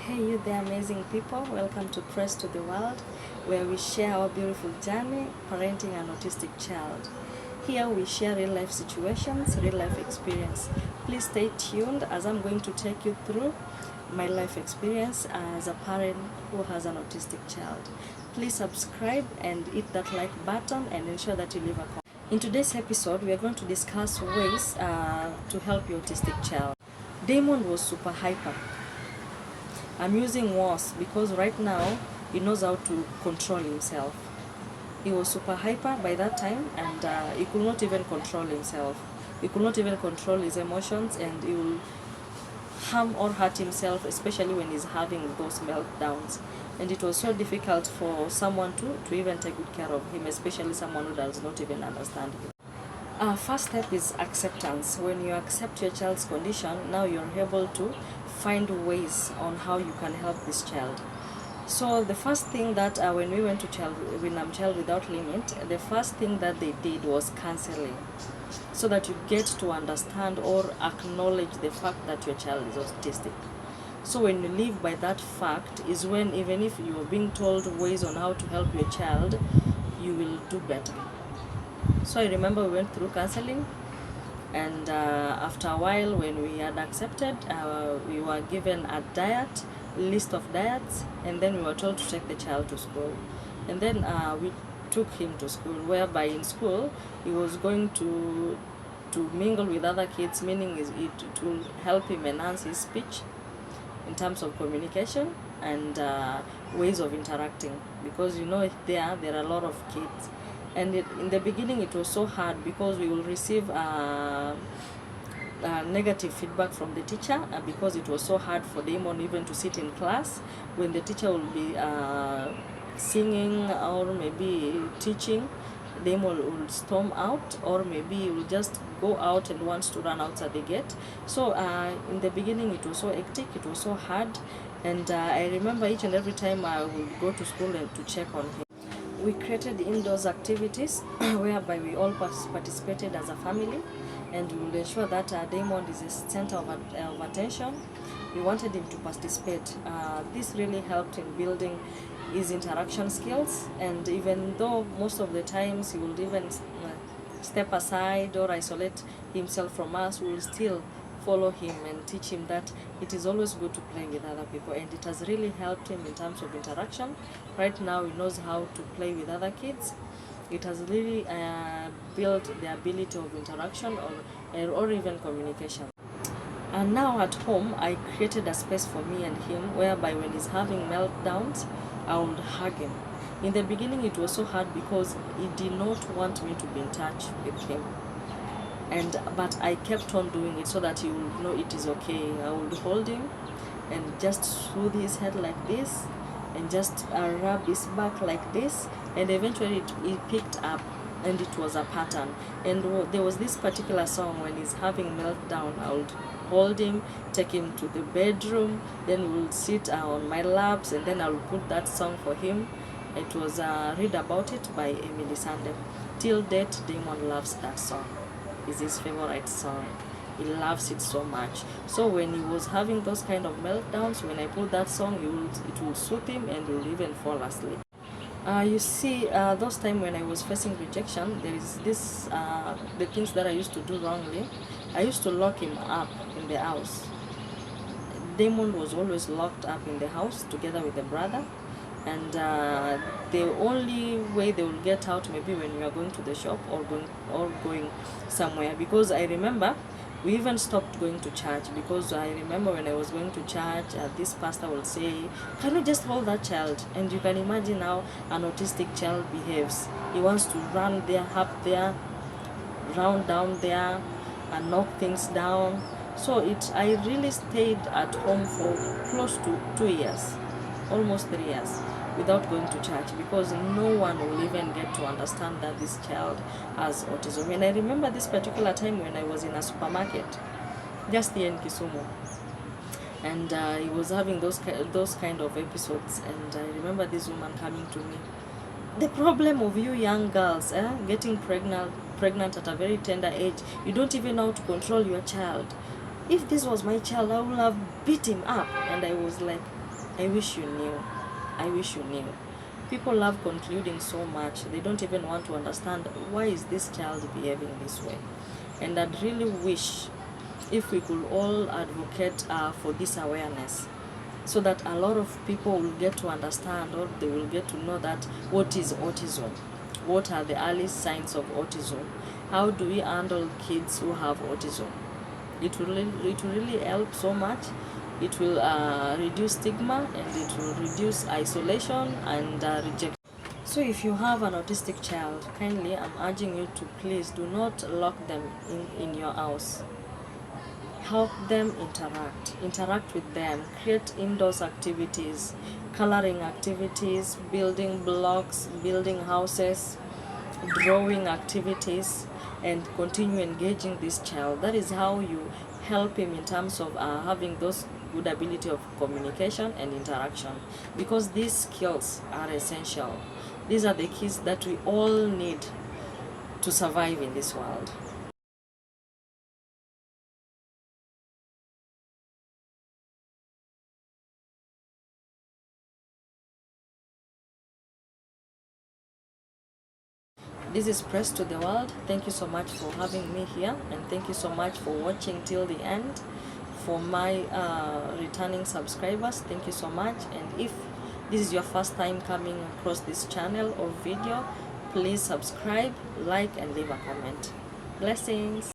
Hey, you there, amazing people. Welcome to Press to the World, where we share our beautiful journey parenting an autistic child. Here we share real life situations, real life experience. Please stay tuned as I'm going to take you through my life experience as a parent who has an autistic child. Please subscribe and hit that like button and ensure that you leave a comment. In today's episode, we are going to discuss ways to help your autistic child. Damon was super hyper. I'm using was because right now he knows how to control himself. He was super hyper by that time, and he could not even control himself. He could not even control his emotions, and he will harm or hurt himself, especially when he's having those meltdowns. And it was so difficult for someone to even take good care of him, especially someone who does not even understand him. First step is acceptance. When you accept your child's condition, now you're able to find ways on how you can help this child. So the first thing that when we went to Child Without Limit, the first thing that they did was counseling, so that you get to understand or acknowledge the fact that your child is autistic. So when you live by that fact is when, even if you are being told ways on how to help your child, you will do better. So I remember we went through counseling, and after a while, when we had accepted, we were given a list of diets, and then we were told to take the child to school. And then we took him to school, whereby in school he was going to mingle with other kids, meaning it will help him enhance his speech in terms of communication and ways of interacting, because there are a lot of kids. And in the beginning it was so hard because we will receive negative feedback from the teacher, because it was so hard for Damon even to sit in class when the teacher will be singing or maybe teaching. Damon will storm out, or maybe he will just go out and wants to run outside the gate. So in the beginning it was so hectic, it was so hard, and I remember each and every time I would go to school and to check on him. We created indoors activities whereby we all participated as a family, and we will ensure that Damon is a center of attention. We wanted him to participate. This really helped in building his interaction skills, and even though most of the times he will even step aside or isolate himself from us, we will still follow him and teach him that it is always good to play with other people, and it has really helped him in terms of interaction. Right now he knows how to play with other kids. It has really built the ability of interaction or even communication. And now at home I created a space for me and him, whereby when he's having meltdowns I would hug him. In the beginning it was so hard because he did not want me to be in touch with him, but I kept on doing it so that he would know it is okay. I would hold him and just soothe his head like this, and just rub his back like this, and eventually he picked up, and it was a pattern. And there was this particular song when he's having meltdown, I would hold him, take him to the bedroom, then we'll sit on my laps, and then I'll put that song for him. It was Read About It by Emily Sandé. Till date, Damon loves that song. It's his favorite song. He loves it so much. So when he was having those kind of meltdowns, when I put that song, it will soothe him, and he will even fall asleep. You see, those times when I was facing rejection, there is this, the things that I used to do wrongly. I used to lock him up in the house. Damon was always locked up in the house together with a brother, and the only way they will get out maybe when we are going to the shop or going somewhere, because I remember we even stopped going to church, because I remember when I was going to church, this pastor will say, can you just hold that child? And you can imagine how an autistic child behaves. He wants to run there, up there, round down there, and knock things down. So I really stayed at home for close to 2 years, almost 3 years, without going to church, because no one will even get to understand that this child has autism. And I remember this particular time when I was in a supermarket just here in Kisumu, and he was having those kind of episodes, and I remember this woman coming to me, the problem of you young girls getting pregnant at a very tender age, you don't even know how to control your child. If this was my child, I would have beat him up. And I was like, I wish you knew. I wish you knew. People love concluding so much, they don't even want to understand why is this child behaving this way. And I'd really wish if we could all advocate for this awareness, so that a lot of people will get to understand, or they will get to know that what is autism, what are the early signs of autism, how do we handle kids who have autism. It will really help so much. It will reduce stigma, and it will reduce isolation and rejection. So if you have an autistic child, kindly I'm urging you to please do not lock them in your house. Help them interact with them, create indoors activities, coloring activities, building blocks, building houses, drawing activities, and continue engaging this child. That is how you help him in terms of having those good ability of communication and interaction, because these skills are essential. These are the keys that we all need to survive in this world. This is Press to the World. Thank you so much for having me here, and thank you so much for watching till the end. For my returning subscribers, thank you so much. And if this is your first time coming across this channel or video, please subscribe, like, and leave a comment. Blessings.